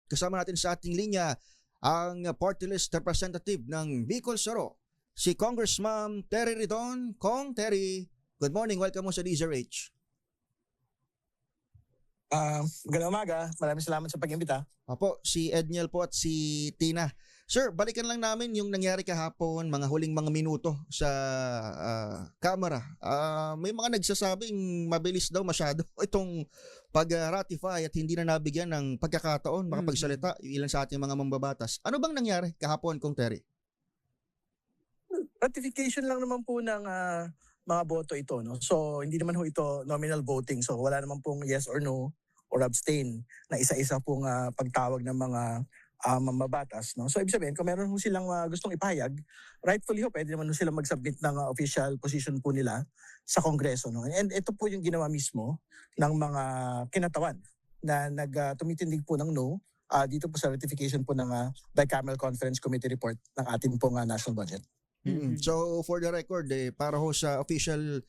Kasama natin sa ating linya ang party list representative ng Bicol Soro, si Congressman Terry Ridon. Kong Terry, good morning. Welcome mo sa DZRH. Magandang umaga. Maraming salamat sa pag-imbita. Apo, si Edniel po at si Tina. Sir, balikan lang namin yung nangyari kahapon, mga huling mga minuto sa Kamara. May mga nagsasabing mabilis daw masyado itong pag-ratify at hindi na nabigyan ng pagkakataon makapagsalita yung ilan sa ating mga mambabatas. Ano bang nangyari kahapon, Kong Terry? Ratification lang naman po ng mga boto ito. No? So, hindi naman ho ito nominal voting. So, wala naman pong yes or no or abstain na isa-isa pong pagtawag ng mga mambabatas. No? So, ibig sabihin, kung meron ho silang gustong ipahayag, rightfully ho, pwede naman ho silang mag-submit ng official position po nila sa Kongreso. No? And ito po yung ginawa mismo ng mga kinatawan na tumitindig po ng no dito po sa ratification po ng Bicameral Conference Committee report ng ating pong national budget. So for the record, para ho sa official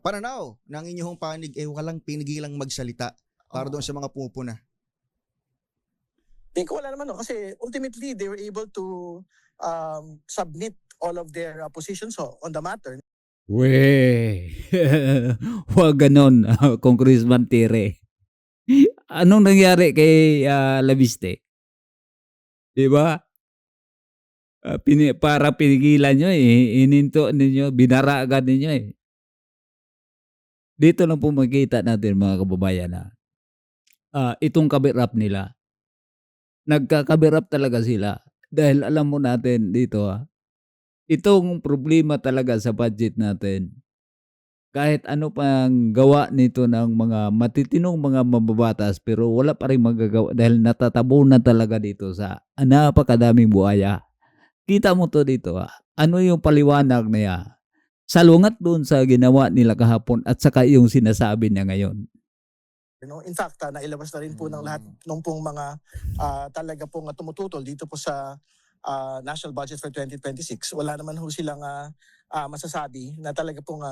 pananaw ng inyong panig, walang pinigilang magsalita para doon sa mga pumupuna. Think wala naman no, kasi ultimately they were able to submit all of their positions on the matter. Huwag ganon, Congressman Tere. Anong nangyari kay Labiste? Diba? Para pinigilan nyo ininto ninyo, binaragan ninyo Dito lang po makita natin mga kababayan na itong kabirap nila. Nagkakabirap talaga sila. Dahil alam mo natin dito itong problema talaga sa budget natin. Kahit ano pang gawa nito ng mga matitinong mga mababatas pero wala pa rin magagawa dahil natatabo na talaga dito sa napakadaming buhaya. Kita mo to dito ano yung paliwanag niya salungat doon sa ginawa nila kahapon at saka yung sinasabi niya ngayon. In fact, nailabas na rin po ng lahat ng pong mga talaga pong tumututol dito po sa national budget for 2026. Wala naman ho silang masasabi na talaga pong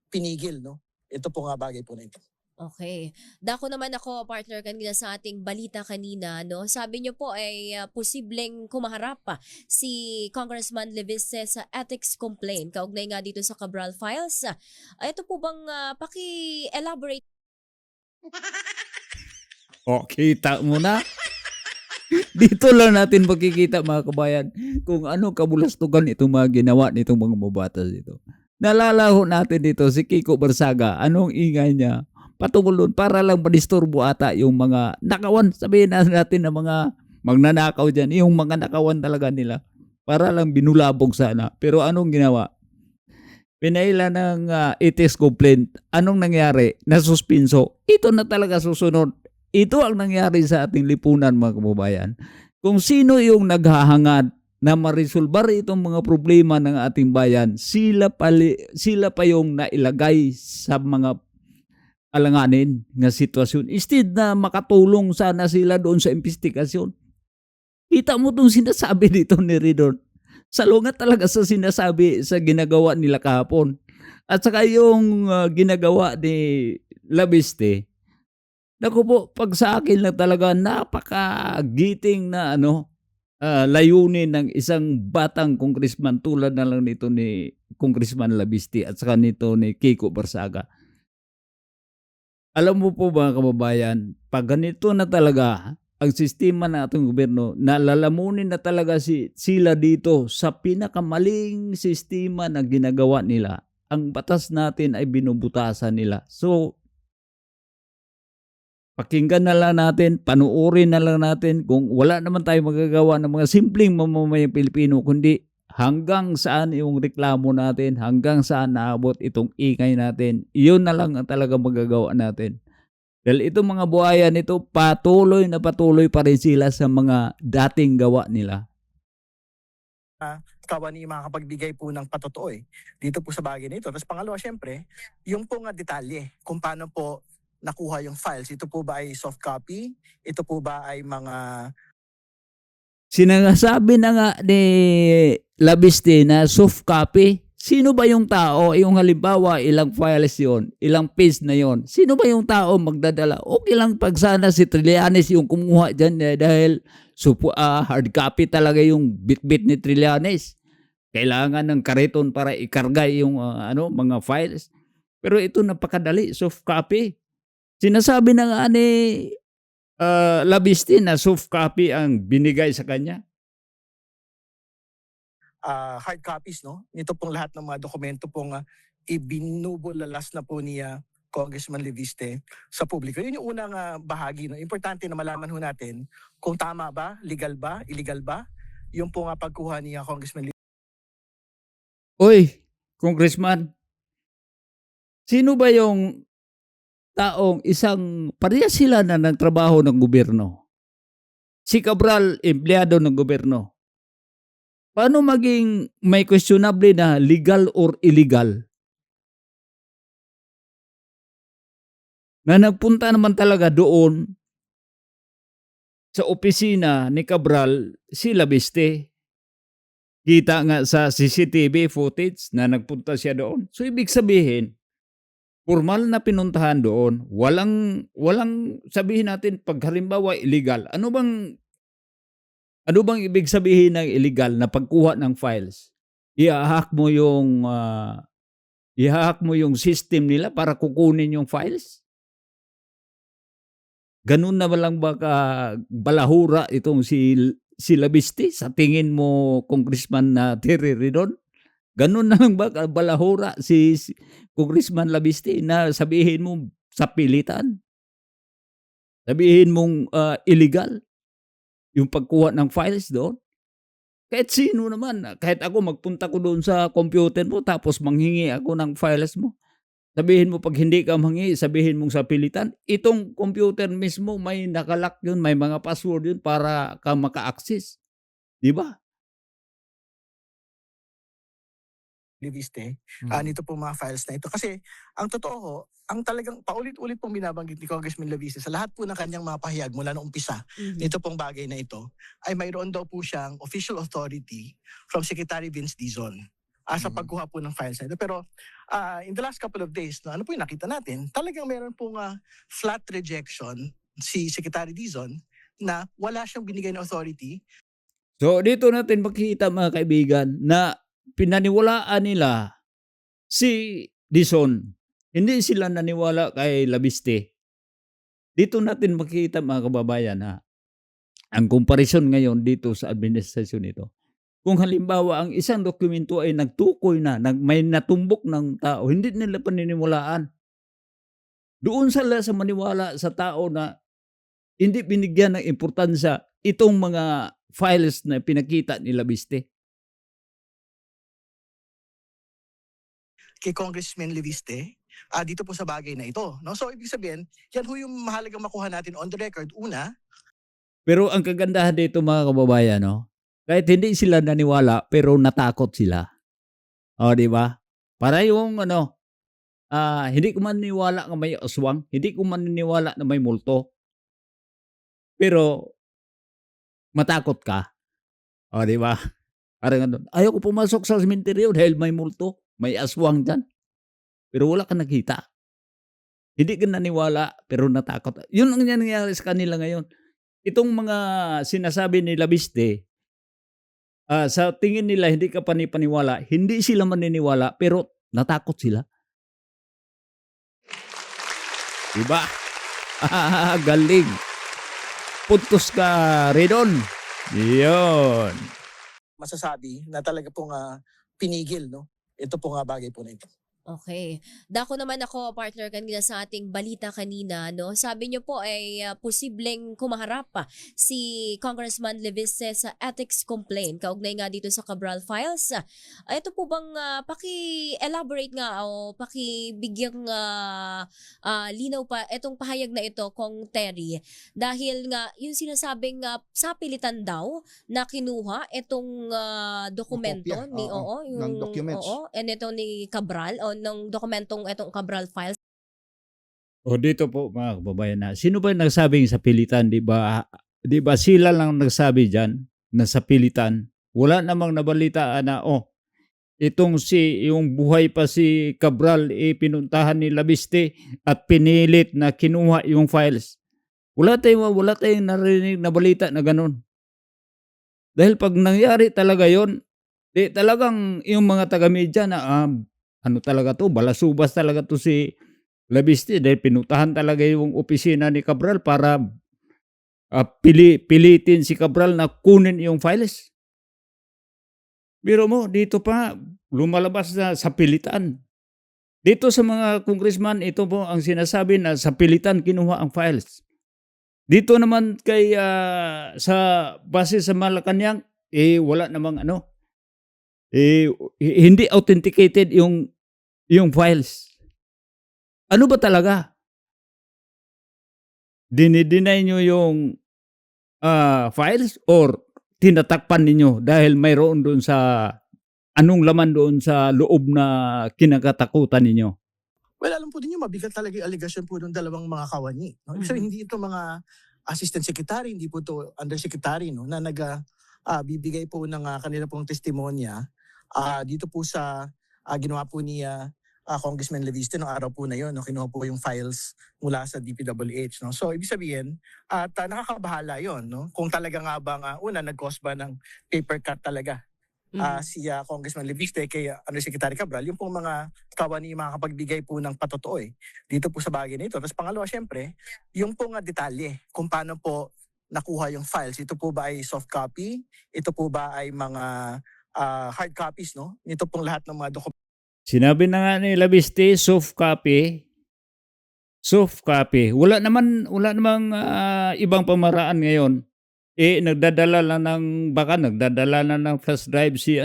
pinigil ito pong bagay po na ito. Okay. Dako naman ako, partner, kanina sa ating balita kanina, no? Sabi niyo po ay posibleng kumaharap pa si Congressman Leviste sa ethics complaint. Kaugnay nga dito sa Cabral Files. Ito po bang paki-elaborate? Kita mo na. Dito lang natin makikita mga kabayan kung ano kabulastugan itong mga ginawa nitong mga mabatas dito. Nalalaho natin dito si Kiko Barsaga. Anong ingay niya? Patungulon para lang madisturbo ata yung mga nakawan. Sabihin natin na mga magnanakaw dyan. Yung mga nakawan talaga nila. Para lang binulabog sana. Pero anong ginawa? Pinaila ng ethics complaint. Anong nangyari? Nasuspinso. Ito na talaga susunod. Ito ang nangyari sa ating lipunan mga kababayan. Kung sino yung naghahangad na marisolbar itong mga problema ng ating bayan, sila pa yung nailagay sa mga alanganin ng sitwasyon. Instead na makatulong sana sila doon sa investigasyon. Kita mo itong sinasabi dito ni Ridon. Salungat talaga sa sinasabi sa ginagawa nila kahapon. At saka yung ginagawa ni Labiste, naku po, pag sa akin lang talaga napakagiting na layunin ng isang batang congressman tulad na lang nito ni Congressman Labiste at saka nito ni Kiko Barsaga. Alam mo po mga kababayan, pag ganito na talaga ang sistema ng ating gobyerno, nalalamunin na talaga sila dito sa pinakamaling sistema na ginagawa nila. Ang batas natin ay binubutasan nila. So, pakinggan na lang natin, panuorin na lang natin kung wala naman tayo magagawa ng mga simpleng mamamayang Pilipino, kundi hanggang saan yung reklamo natin, hanggang saan naabot itong ingay natin, iyon na lang ang talaga magagawa natin. Dahil itong mga buhayan ito, patuloy pa rin sila sa mga dating gawa nila. Kawan ni makakapagbigay po ng patotoo dito po sa bagay na ito. Tapos pangalawa, syempre, yung pong detalye kung paano po nakuha yung files. Ito po ba ay soft copy? Ito po ba ay mga... Sinasabi na nga ni Labiste na soft copy. Sino ba yung tao? Yung halimbawa, ilang files yon, ilang page na yon. Sino ba yung tao magdadala? Okay lang pag sana si Trillanes yung kumuha dyan dahil hard copy talaga yung bit-bit ni Trillanes. Kailangan ng kariton para ikarga yung mga files. Pero ito napakadali, soft copy. Sinasabi na nga ni Labiste na soft copy ang binigay sa kanya. Hard copies, no? Nito pong lahat ng mga dokumento pong ibinubulalas na po ni Congressman Leviste sa publiko. Yun yung unang bahagi. No? Importante na malaman ho natin kung tama ba, legal ba, illegal ba, yung pong pagkuha ni Congressman Leviste. Oy, Congressman, sino ba yung taong parehas sila na nagtrabaho ng gobyerno? Si Cabral, empleyado ng gobyerno. Paano maging may questionable na legal or illegal? Na nagpunta naman talaga doon sa opisina ni Cabral si Labiste. Kita nga sa CCTV footage na nagpunta siya doon. So ibig sabihin, formal na pinuntahan doon, walang sabihin natin pag halimbawa illegal. Ano bang ibig sabihin ng illegal na pagkuha ng files? I-hack mo yung system nila para kukunin yung files? Ganun na lang ba balahura itong si Labiste sa tingin mo, Congressman na Terry Ridon? Ganun na lang ba balahura si Congressman Labiste na sabihin mo sa pilitan? Sabihin mong illegal yung pagkuha ng files doon? Kahit sino naman, kahit ako magpunta ko doon sa computer mo tapos manghingi ako ng files mo. Sabihin mo pag hindi ka manghingi, sabihin mong sa pilitan, itong computer mismo may nakalock yun, may mga password yun para ka maka-access. Di ba? Leviste, nito pong mga files na ito. Kasi ang totoo ho, ang talagang paulit-ulit pong binabanggit ni Congressman Leviste sa lahat po ng kanyang mga pahayag mula noong umpisa nito pong bagay na ito, ay mayroon daw po siyang official authority from Secretary Vince Dizon sa pagkuha po ng files na ito. Pero in the last couple of days, no, ano po yung nakita natin? Talagang meron pong flat rejection si Secretary Dizon na wala siyang binigay na authority. So dito natin makikita mga kaibigan na pinaniwalaan nila si Dizon. Hindi sila naniwala kay Labiste. Dito natin makikita mga kababayan ang comparison ngayon dito sa administrasyon nito. Kung halimbawa ang isang dokumento ay nagtukoy na, may natumbok ng tao, hindi nila paniniwalaan. Doon sila sa maniwala sa tao na hindi binigyan ng importansya itong mga files na pinakita ni Labiste. Kay Congressman Leviste dito po sa bagay na ito. No? So ibig sabihin, yan ho yung mahalagang makuha natin on the record. Una, pero ang kagandahan dito mga kababayan, no? Kahit hindi sila naniwala, pero natakot sila. O, di ba? Para yung hindi ko maniniwala na may aswang, hindi ko maniniwala na may multo. Pero matakot ka. O, di ba? Parang ayaw ko pumasok sa sementeryo dahil may multo, may aswang dyan. Pero wala ka nakita. Hindi ka naniwala, pero natakot. Yun ang nangyayari sa kanila ngayon. Itong mga sinasabi ni Labiste, sa tingin nila hindi ka panipaniwala, hindi sila maniniwala, pero natakot sila. Diba? Galing. Puntos ka, Redon. Yun. masasabi na talaga pong pinigil, no? Ito pong bagay po na ito. Okay. Dako naman ako, partner, kanina sa ating balita kanina, no? Sabi niyo po ay posibleng kumaharap pa si Congressman Leviste sa ethics complaint kaugnay nga dito sa Cabral Files. Ito po bang paki-elaborate nga o pakibigyang linaw pa itong pahayag na ito, Kong Terry? Dahil nga yung sinasabing sa pilitan daw na kinuha itong dokumento Kopya, ni ng documents. and ito ni Cabral ng dokumentong itong Cabral Files. O dito po mga kababayan sino ba nagsabing sa pilitan, di ba sila lang nagsabi diyan na sa pilitan, wala namang nabalitaan na itong yung buhay pa si Cabral, pinuntahan ni Labiste at pinilit na kinuha yung files. Wala tayong narinig na balita na ganun. Dahil pag nangyari talaga yon, di talagang yung mga taga-media na ano talaga to, balasubas talaga to si Labiste dahil pinuntahan talaga yung opisina ni Cabral para pilitin si Cabral na kunin yung files. Biro mo, dito pa lumalabas na sa pilitan. Dito sa mga congressman, ito po ang sinasabi na sa pilitan kinuha ang files. Dito naman kay sa base sa Malacanang, wala namang ano. Hindi authenticated yung files. Ano ba talaga? Dinideny nyo yung files or tinatakpan ninyo dahil mayroon doon sa anong laman doon sa loob na kinakatakutan ninyo? Well, alam po ninyo, mabigat talaga yung allegation po ng dalawang mga kawani. No? Ibig sabihin, hindi ito mga assistant secretary, hindi po ito undersecretary, no? Na bibigay po ng kanila pong testimonya dito po sa ginawa po ni Congressman Leviste noong araw po na yun. No? Kinuha po yung files mula sa DPWH. No? So, ibig sabihin, at nakakabahala yon, no? Kung talaga nga bang una, nag-cause ba ng paper cut talaga si Congressman Leviste kay Undersecretary Cabral, yung pong mga kawani makakapagbigay po ng patotoo dito po sa bagay na ito. Tapos pangalawa, syempre, yung pong detalye kung paano po nakuha yung files. Ito po ba ay soft copy? Ito po ba ay mga hard copies, no? Ito pong lahat ng mga dokumento. Sinabi na nga ni Labiste, soft copy. Soft copy. Wala namang ibang pamaraan ngayon. Nagdadala na ng flash drive si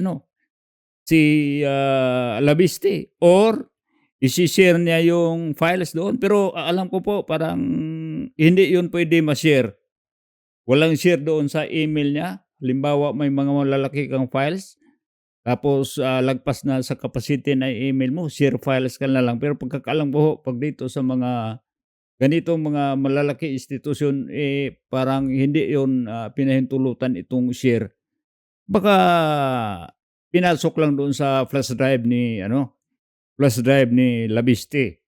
Labiste or isi-share niya yung files doon. Pero alam ko po parang hindi yun pwede ma-share. Walang share doon sa email niya. Halimbawa may mga malalaki kang files, tapos lagpas na sa capacity na email mo, share files ka na lang. Pero pagkakaalam ko pag dito sa mga ganitong mga malalaki institusyon, parang hindi yon pinahintulutan itong share. Baka pinasok lang doon sa flash drive ni Labiste.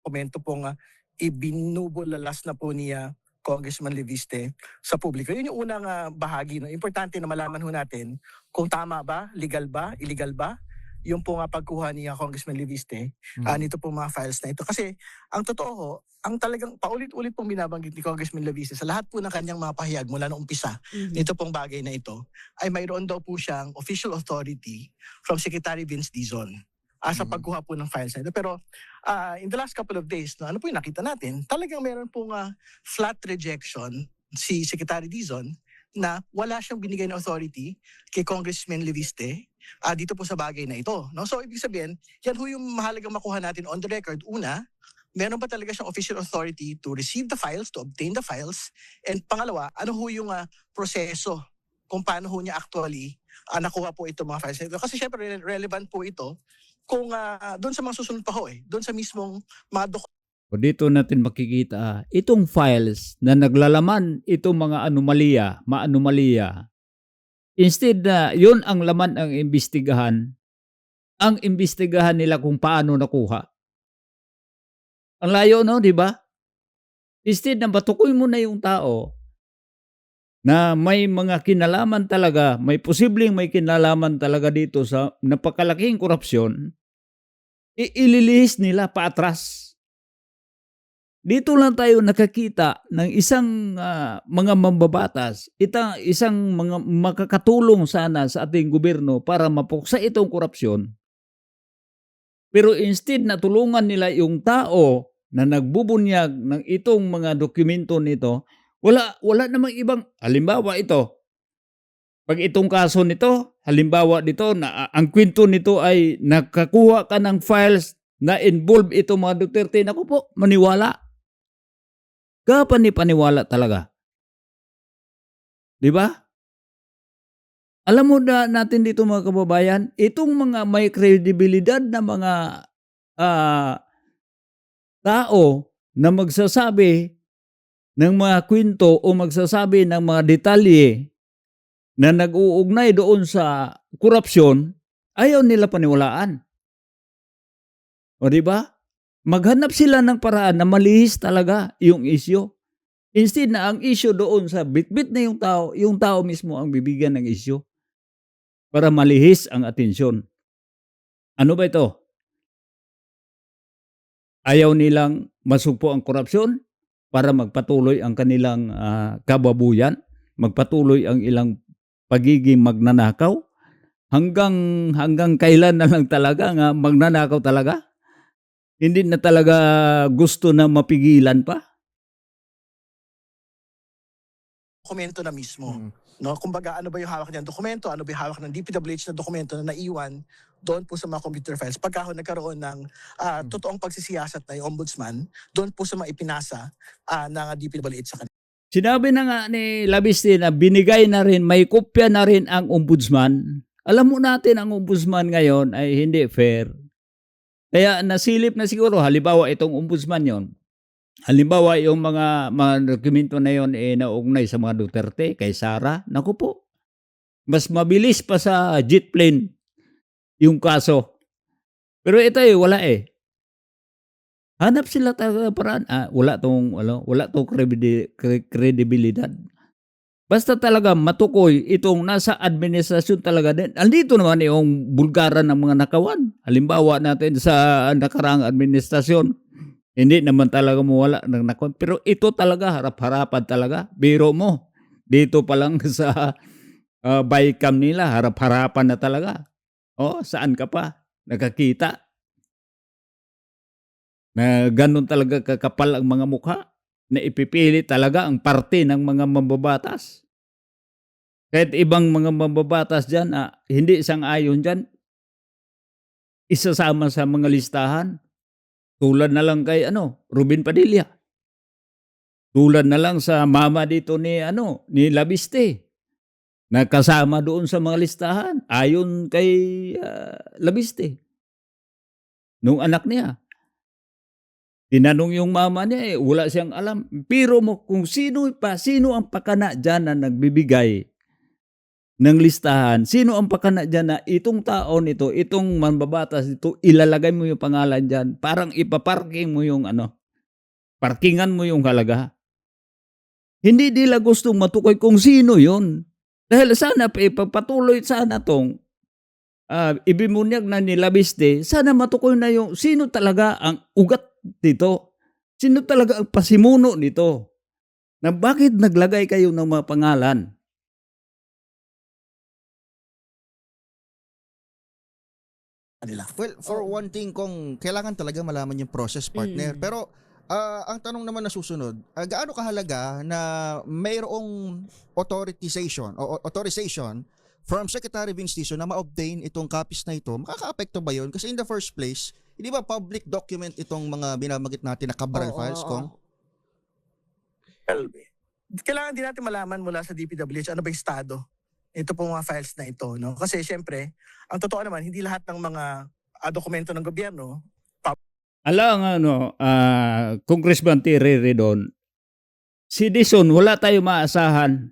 Komento pong ibinubulalas na po niya Congressman Leviste sa publiko. Yun yung unang bahagi. No? Importante na malaman ho natin kung tama ba, legal ba, illegal ba, yung pong pagkuha ni Congressman Leviste nito pong mga files na ito. Kasi ang totoo ho, ang talagang paulit-ulit pong binabanggit ni Congressman Leviste sa lahat po ng kanyang mga pahayag mula noong umpisa nito pong bagay na ito, ay mayroon daw po siyang official authority from Secretary Vince Dizon sa pagkuha po ng files na ito. Pero in the last couple of days, no, ano po yung nakita natin, talagang meron pong flat rejection si Secretary Dizon na wala siyang binigay na authority kay Congressman Leviste dito po sa bagay na ito. No? So ibig sabihin, yan ho yung mahalagang makuha natin on the record. Una, meron ba talaga siyang official authority to receive the files, to obtain the files? And pangalawa, ano ho yung proseso kung paano ho niya actually nakuha po ito mga files na ito? Kasi syempre relevant po ito kung doon sa mga susunod pa ho doon sa mismong mga O dito natin makikita itong files na naglalaman itong mga anomalya. Instead na yun ang laman ang imbestigahan nila kung paano nakuha. Ang layo, no, di ba? Instead na batukoy mo na yung tao na may mga kinalaman talaga, may posibleng may kinalaman talaga dito sa napakalaking korupsyon, ililihis nila paatras. Dito lang tayo nakakita ng isang mga mambabatas, isang mga makakatulong sana sa ating gobyerno para mapuksa itong korupsyon. Pero instead na tulungan nila yung tao na nagbubunyag ng itong mga dokumento nito, wala namang ibang, halimbawa ito, pag itong kaso nito, halimbawa dito, na ang kwento nito ay nakakuha ka ng files na involve itong mga Duterte, naku po, maniwala. Paniwala talaga. Di ba? Alam mo na natin dito mga kababayan, itong mga may kredibilidad na mga tao na magsasabi ng mga kwento o magsasabi ng mga detalye na nag-uugnay doon sa korupsyon, ayaw nila paniwalaan. O di ba? Maghanap sila ng paraan na malihis talaga yung isyu. Instead na ang isyu doon sa bitbit na yung tao mismo ang bibigyan ng isyu para malihis ang atensyon. Ano ba ito? Ayaw nilang masugpo ang korupsyon para magpatuloy ang kanilang kababuyan, magpatuloy ang ilang pagiging magnanakaw, hanggang kailan na lang talaga nga magnanakaw talaga? Hindi na talaga gusto na mapigilan pa? Dokumento na mismo. Mm. No, kumbaga ano ba yung hawak niyang dokumento, ano ba yung hawak ng DPWH na dokumento na naiwan doon po sa mga computer files. Pagka ho nagkaroon ng totoong pagsisiyasat na yung ombudsman, doon po sa mga ipinasa ng DPWH sa kanila. Sinabi na nga ni Labiste na binigay na rin, may kopya na rin ang ombudsman. Alam mo natin ang ombudsman ngayon ay hindi fair. Kaya nasilip na siguro, halimbawa itong ombudsman yon. Halimbawa yung mga dokumento na yon nauugnay sa mga Duterte, kay Sara. Naku po, mas mabilis pa sa jet plane yung kaso. Pero ito wala Hanap sila talaga paraan. Wala tong kredibilidad. Basta talaga matukoy itong nasa administrasyon talaga din. Andito naman yung bulgaran ng mga nakawan. Halimbawa natin sa nakaraang administrasyon, hindi naman talaga mawala ng nakawan. Pero ito talaga, harap-harapan talaga. Biro mo, dito pa lang sa bycam nila, harap-harapan na talaga. Saan ka pa? Nakakita. Na ganun talaga kakapal ang mga mukha na ipipili talaga ang parte ng mga mambabatas. Kahit ibang mga mambabatas dyan, hindi sang-ayon dyan, isasama sa mga listahan. Tulad na lang kay Ruben Padilla. Tulad na lang sa mama dito ni Labiste. Nakasama doon sa mga listahan ayon kay Labiste. Nung anak niya. Tinanong yung mama niya wala siyang alam. Pero mo kung sino ang pakana dyan na nagbibigay ng listahan, sino ang pakana dyan na itong taon ito, itong mambabatas ito, ilalagay mo yung pangalan dyan, parang ipaparking mo yung parkingan mo yung halaga. Hindi nila gustong matukoy kung sino yon. Dahil sana ipapatuloy sana tong ibimunyag na ni Labiste, sana matukoy na yung sino talaga ang ugat dito. Sino talaga ang pasimuno nito? Na bakit naglagay kayo ng mga pangalan? Kanila. Well, for one thing, kung kailangan talaga malaman yung process, partner. Pero ang tanong naman na susunod, gaano kahalaga na mayroong authorization from Secretary of Justice na ma-obtain itong copies na ito? Makaka-apekto ba yun? Kasi in the first place, hindi ba public document itong mga binamagit natin na Cabral files, Kong? Well, kailangan din natin malaman mula sa DPWH ano ba yung estado ito pong mga files na ito, no? Kasi syempre, ang totoo naman, hindi lahat ng mga dokumento ng gobyerno. Alam Congressman Terry Redon, si Dison, wala tayo maasahan.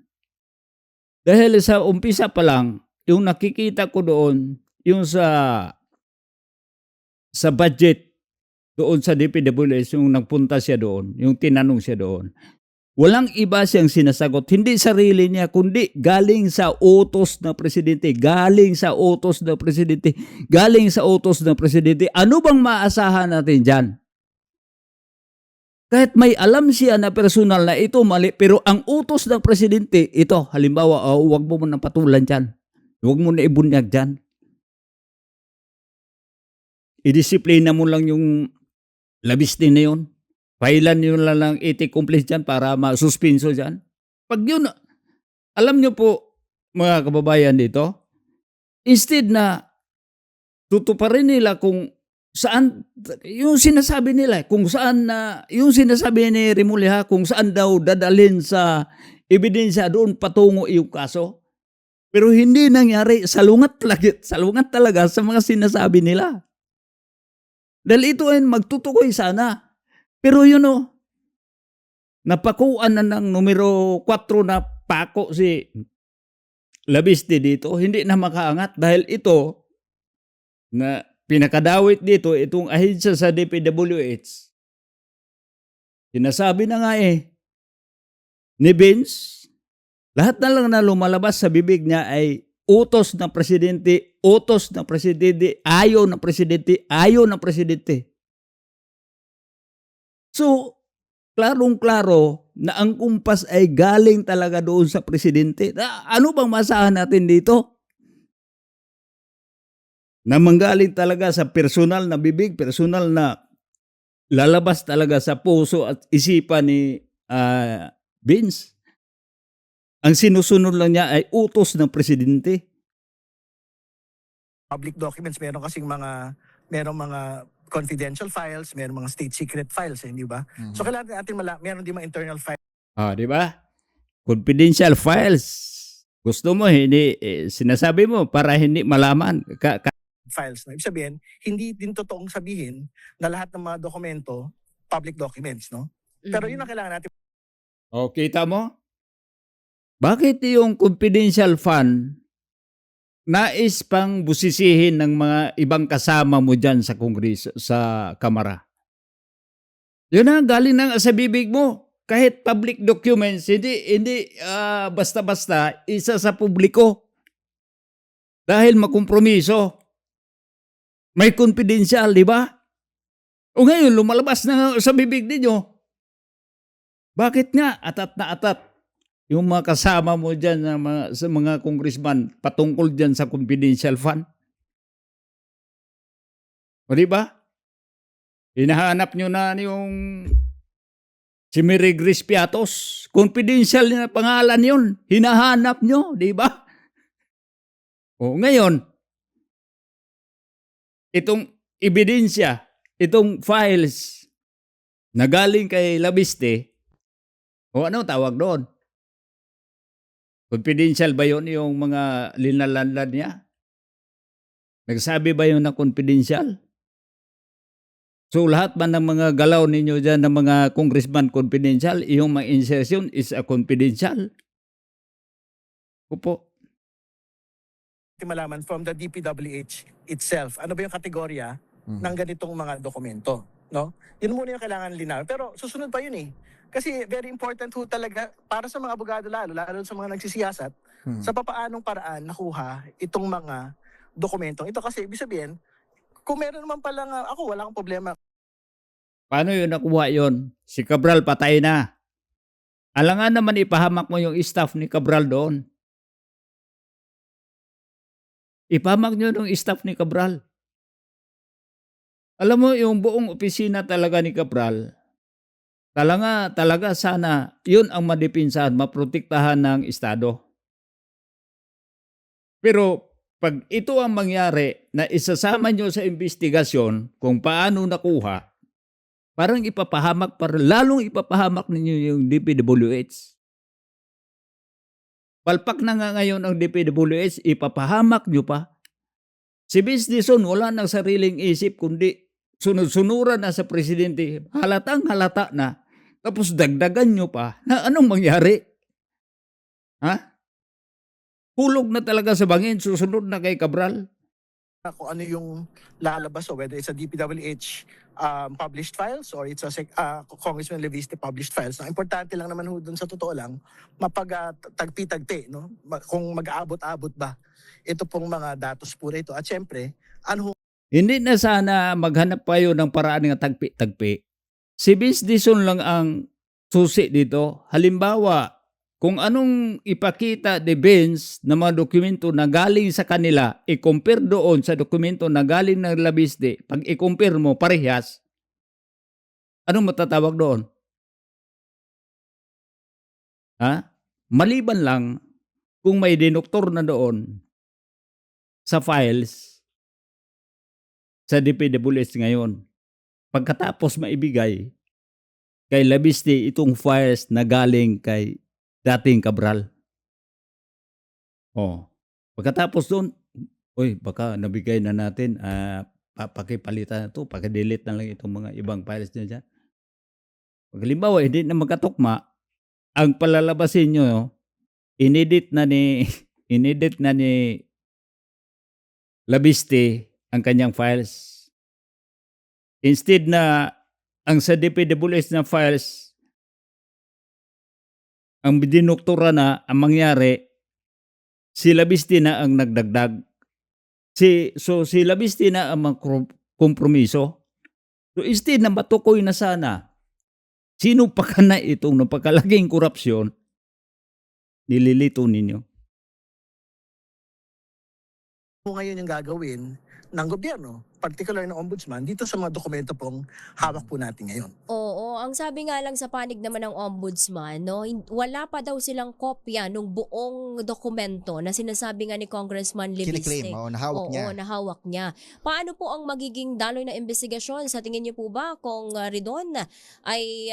Dahil sa umpisa pa lang, yung nakikita ko doon, yung sa budget doon sa DPWH, yung nagpunta siya doon, yung tinanong siya doon. Walang iba siyang sinasagot. Hindi sarili niya, kundi galing sa utos na presidente. Galing sa utos na presidente. Galing sa utos na presidente. Ano bang maasahan natin dyan? Kahit may alam siya na personal na ito mali, pero ang utos ng presidente, ito, halimbawa, huwag mo nang patulan dyan. Huwag mo na ibunyag dyan. Idisiplina mo lang yung Labiste na yun. Pailan nyo lang ethic complaints dyan para masuspenso dyan. Pag yun, alam nyo po, mga kababayan dito, instead na tutuparin nila kung saan, yung sinasabi nila, kung saan yung sinasabi ni Remulla, kung saan daw dadalhin sa ebidensya doon patungo yung kaso. Pero hindi nangyari, salungat talaga sa mga sinasabi nila. Dahil ito ay magtutukoy sana. Pero napakuan na ng numero 4 na pako si Labiste dito, hindi na makaangat dahil ito na pinakadawit dito, itong ahensya sa DPWH. Sinasabi na nga ni Vince, lahat na lang na lumalabas sa bibig niya ay utos ng presidente, ayaw ng presidente. So, klarong-klaro na ang kumpas ay galing talaga doon sa presidente. Ano bang masahan natin dito? Na manggaling talaga sa personal na bibig, personal na lalabas talaga sa puso at isipan ni Vince. Ang sinusunod lang niya ay utos ng presidente. Public documents, merong mga confidential files, merong mga state secret files, di ba? So kailangan natin meron din mga internal files Di ba? Confidential files. Gusto mo, hindi, sinasabi mo para hindi malaman. files. No? Ibig sabihin, hindi din totoong sabihin na lahat ng mga dokumento, public documents, no? Pero yun ang kailangan natin. Kita mo? Bakit yung confidential fund nais pang busisihin ng mga ibang kasama mo dyan sa Kongreso, sa Kamara? Yun na, galing na sa bibig mo. Kahit public documents, hindi basta-basta isa sa publiko. Dahil makompromiso. May confidential, di ba? O ngayon, lumalabas na sa bibig ninyo. Bakit nga atat na atat yung mga kasama mo dyan sa mga congressman patungkol dyan sa confidential fund? O di ba? Hinahanap nyo na yung si Mary Grace Piatos. Confidential na pangalan yun. Hinahanap nyo, di ba? O ngayon, itong ebidensya, itong files na galing kay Labiste, o ano tawag doon? Confidential ba yun yung mga linalanlan niya? Nagsabi ba yun na confidential? So lahat ba ng mga galaw ninyo dyan ng mga congressman confidential, yung mga insertion is a confidential? Opo. Malaman from the DPWH itself, ano ba yung kategorya ng ganitong mga dokumento, no? Yun muna yung kailangan linawin. Pero susunod pa yun Kasi very important ho talaga para sa mga abogado lalo sa mga nagsisiyasat, sa papaanong paraan nakuha itong mga dokumentong ito. Kasi ibig sabihin, kung meron naman palang, ako wala akong problema. Paano yun nakuha yun? Si Cabral patay na. Alangan naman ipahamak mo yung staff ni Cabral doon. Ipahamak nyo yung staff ni Cabral. Alam mo, yung buong opisina talaga ni Cabral, talaga sana yun ang madipinsahan, maprotektahan ng Estado. Pero pag ito ang mangyari na isasama nyo sa investigasyon kung paano nakuha, parang lalong ipapahamak ninyo yung DPWH. Palpak na nga ngayon ang DPWH, ipapahamak nyo pa. Si Vince Dizon wala nang sariling isip kundi sunod-sunuran na sa presidente. Halatang halata na. Tapos dagdagan nyo pa na anong mangyari? Hulog na talaga sa bangin, susunod na kay Cabral. Kung ano yung lalabas, so whether it's a DPWH published files or it's a Congressman Leviste published files. Ang importante lang naman dun sa totoo lang, mapag-tagpi-tagpi, no? Kung mag-aabot-abot ba ito pong mga datos po ito. At syempre, hindi na sana maghanap pa yun ng paraan ng tagpi-tagpi. Si Vince Dizon lang ang susi dito. Halimbawa, kung anong ipakita ni Vince na mga dokumento na galing sa kanila, i-compare doon sa dokumento na galing ng Labiste, pag i-compare mo, parehas, anong matatawag doon? Maliban lang kung may dinoktor na doon sa files sa DPWH ngayon. Pagkatapos maibigay kay Labiste itong files na galing kay dating Cabral. Pagkatapos doon, baka nabigay na natin, pakipalitan na ito, pakidelete na lang itong mga ibang files nyo dyan. Pag halimbawa, hindi na magkatukma, ang palalabasin nyo, inedit na ni inedit na ni Labiste ang kanyang files. Instead na ang sa DPWH na files, ang dinuktura na ang mangyari, si Labiste na ang nagdagdag. Si Labiste na ang kompromiso. So instead na matukoy na sana, sino pa ka na itong napakalaking korupsyon, nililito ninyo. Po ngayon yung gagawin ng gobyerno, particular ng ombudsman, dito sa mga dokumento pong hawak po natin ngayon. Oo, ang sabi nga lang sa panig naman ng ombudsman, no, wala pa daw silang kopya ng buong dokumento na sinasabi nga ni Congressman Kiniklaim, Libiste. nahawak niya. Oo, nahawak niya. Paano po ang magiging daloy na investigasyon? Sa tingin niyo po ba, Kung Ridon, ay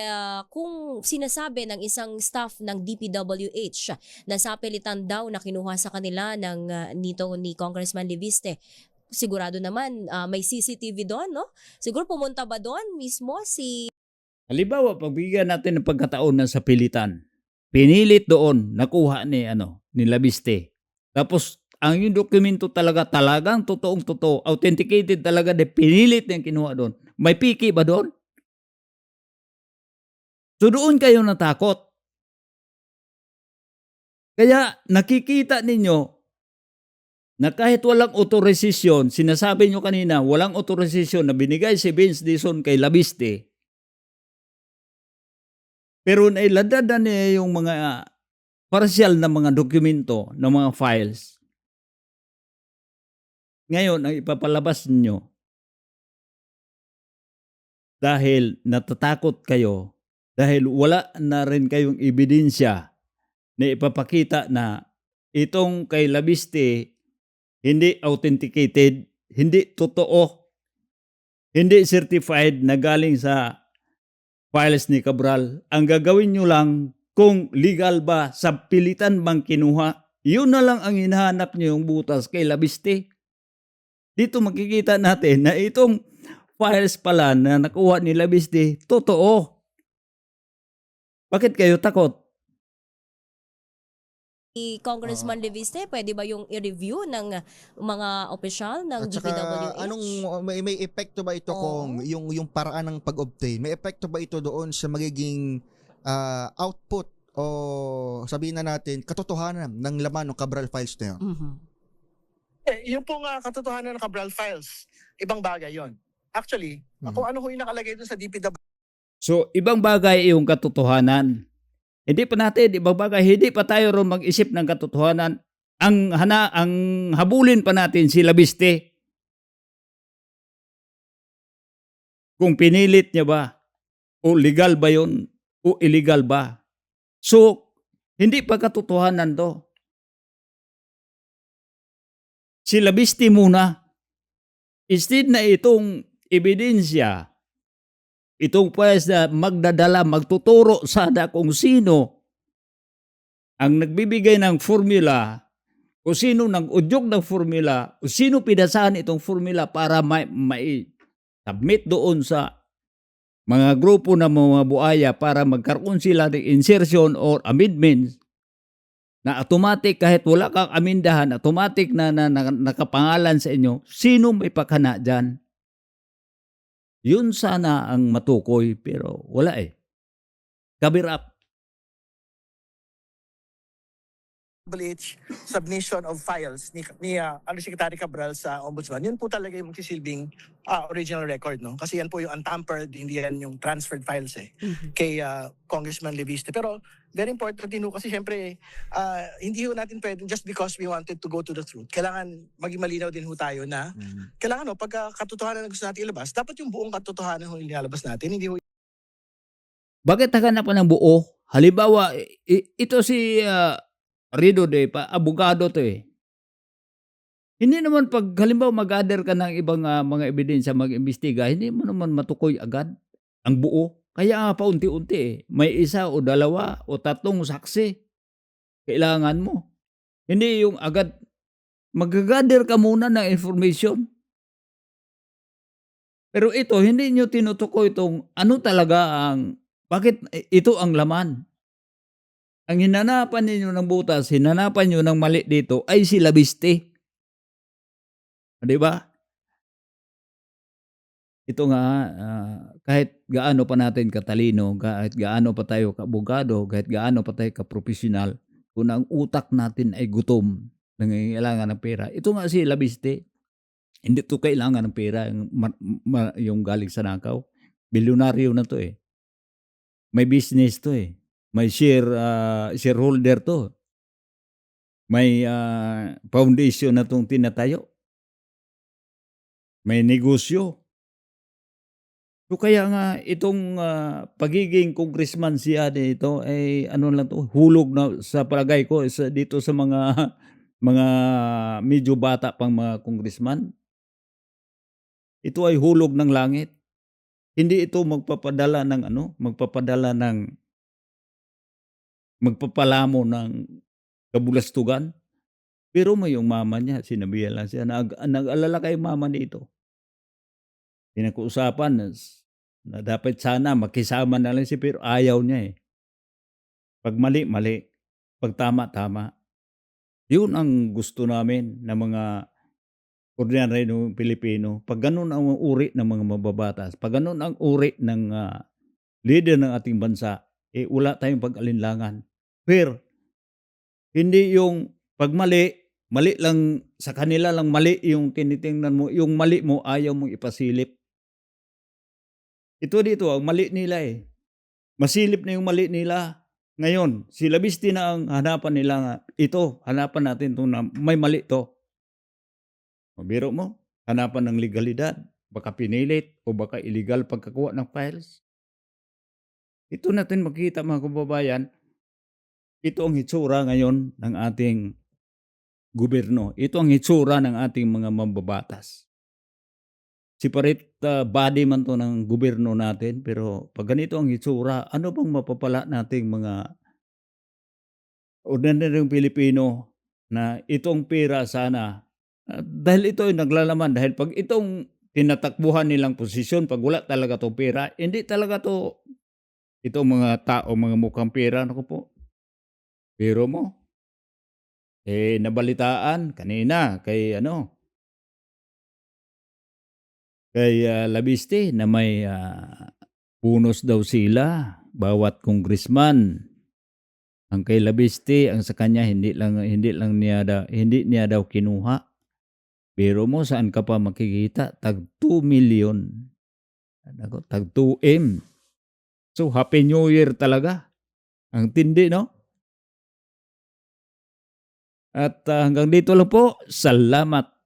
kung sinasabi ng isang staff ng DPWH na sapilitan daw na kinuha sa kanila ng nito ni Congressman Libiste, sigurado naman may CCTV doon, no? Siguro pumunta ba doon mismo si... Halimbawa, pagbigyan natin ng pagkataon na sa pilitan, pinilit doon, nakuha ni Labiste. Tapos, ang yung dokumento talagang totoong-totoo, authenticated talaga, de pinilit na yung kinuha doon. May piki ba doon? So doon kayo natakot. Kaya nakikita ninyo na kahit walang otorisasyon, sinasabi nyo kanina, walang otorisasyon na binigay si Vince Dizon kay Labiste, pero nailadad niya yung mga partial na mga dokumento, ng mga files. Ngayon, ang ipapalabas ninyo, dahil natatakot kayo, dahil wala na rin kayong ebidensya na ipapakita na itong kay Labiste hindi authenticated, hindi totoo, hindi certified na galing sa files ni Cabral. Ang gagawin nyo lang kung legal ba, sa pilitan bang kinuha, yun na lang ang hinahanap nyo yung butas kay Labiste. Dito makikita natin na itong files pala na nakuha ni Labiste, totoo. Bakit kayo takot? Congressman Libiste, pwede ba yung i-review ng mga opisyal ng At saka, DPWH? may epekto ba ito kung yung paraan ng pag-obtain? May epekto ba ito doon sa magiging output o sabihin na natin katotohanan ng laman ng Cabral files na yun? Mhm. Yung pong katotohanan ng Cabral files, ibang bagay yon. Actually, kung ano ho yung nakalagay doon sa DPWH, So, ibang bagay yung katotohanan. Hindi pa natin, ibang bagay, hindi pa tayo ron mag-isip ng katotohanan. Ang habulin pa natin si Labiste. Kung pinilit niya ba, o legal ba yun, o illegal ba. So, hindi pa katotohanan to. Si Labiste muna, instead na itong ebidensya, itong pwes na magdadala, magtuturo sana kung sino ang nagbibigay ng formula, o sino nag-udyok ng formula, o sino pinasahan itong formula para mai-submit doon sa mga grupo ng mga buaya para magkaroon sila ng insertion or amendments na automatic kahit wala kang amindahan, automatic na nakapangalan sa inyo, sino may pakana dyan? Yun sana ang matukoy, pero wala eh. Cover up. submission of files ni Undersecretary Cabral sa Ombudsman, yun po talaga yung magsisilbing original record, no? Kasi yan po yung untampered, hindi yan yung transferred files kay Congressman Libiste. Pero very important din ho kasi syempre hindi ho natin pwede just because we wanted to go to the truth. Kailangan maging malinaw din ho tayo na kailangan pagka katotohanan na gusto natin ilabas, dapat yung buong katotohanan ho ilalabas natin, hindi ho. Bakit naganap ka ng buo? Halimbawa, ito si Rido abogado to eh. Hindi naman pag halimbawa mag-gather ka ng ibang mga ebidensya, mag-imbestiga, hindi mo naman matukoy agad ang buo. Kaya paunti-unti eh. May isa o dalawa o tatlong saksi. Kailangan mo. Hindi yung agad mag-gather ka muna ng information. Pero ito, hindi nyo tinutukoy itong ano talaga ang, bakit ito ang laman. Ang hinanapan ninyo ng butas, hinanapan nyo ng mali dito ay si Labiste. Di ba? Ito nga, kahit gaano pa natin katalino, kahit gaano pa tayo kaabogado, kahit gaano pa tayo kaprofesional, kung ang utak natin ay gutom, nangangailangan ng pera. Ito nga si Labiste. Hindi to kailangan ng pera, yung galing sa nakaw. Bilyonaryo na to eh. May business to eh. May shareholder to. May foundation na tong tinatayo. May negosyo. So kaya nga itong pagiging congressman siya dito ay ano lang to, hulog na sa palagay ko dito sa mga mga medyo bata pang mga congressman. Ito ay hulog ng langit. Hindi ito magpapadala magpapalamo ng kabulastugan. Pero may yung mama niya, sinabihan lang siya, nag-alala kay mama dito. Pinag-uusapan na dapat sana makisama na lang siya pero ayaw niya eh. Pag mali, mali. Pag tama, tama. Yun ang gusto namin ng mga ordinary ng Pilipino. Pag ganun ang uri ng mga mababatas, pag ganun ang uri ng leader ng ating bansa, wala tayong pag-alinlangan. Pero, hindi yung pag mali lang sa kanila lang mali yung tinitingnan mo, yung mali mo ayaw mong ipasilip. Ito dito, ang mali nila eh. Masilip na yung mali nila. Ngayon, si Labiste na ang hanapan nila nga. Ito, hanapan natin ito na may mali to. Mabiro mo, hanapan ng legalidad. Baka pinilit o baka illegal pagkakuha ng files. Ito natin makita mga kababayan. Ito ang hitsura ngayon ng ating gobyerno. Ito ang hitsura ng ating mga mambabatas. Separate body man to ng gobyerno natin, pero pag ganito ang hitsura, ano bang mapapala nating mga ordinaryong Pilipino na itong pera sana, dahil ito ay naglalaman, dahil pag itong tinatakbuhan nilang posisyon, pag wala talaga itong pera, hindi talaga to itong mga tao, mga mukhang pera, naku po. Pero mo, nabalitaan kanina kay Labiste na may punos daw sila bawat congressman. Ang kay Labiste, ang sa kanya hindi niya daw kinuha. Pero mo saan ka pa makikita? Tag 2 million. Tag 2M. So Happy New Year talaga. Ang tindi, no? At hanggang dito lang po. Salamat.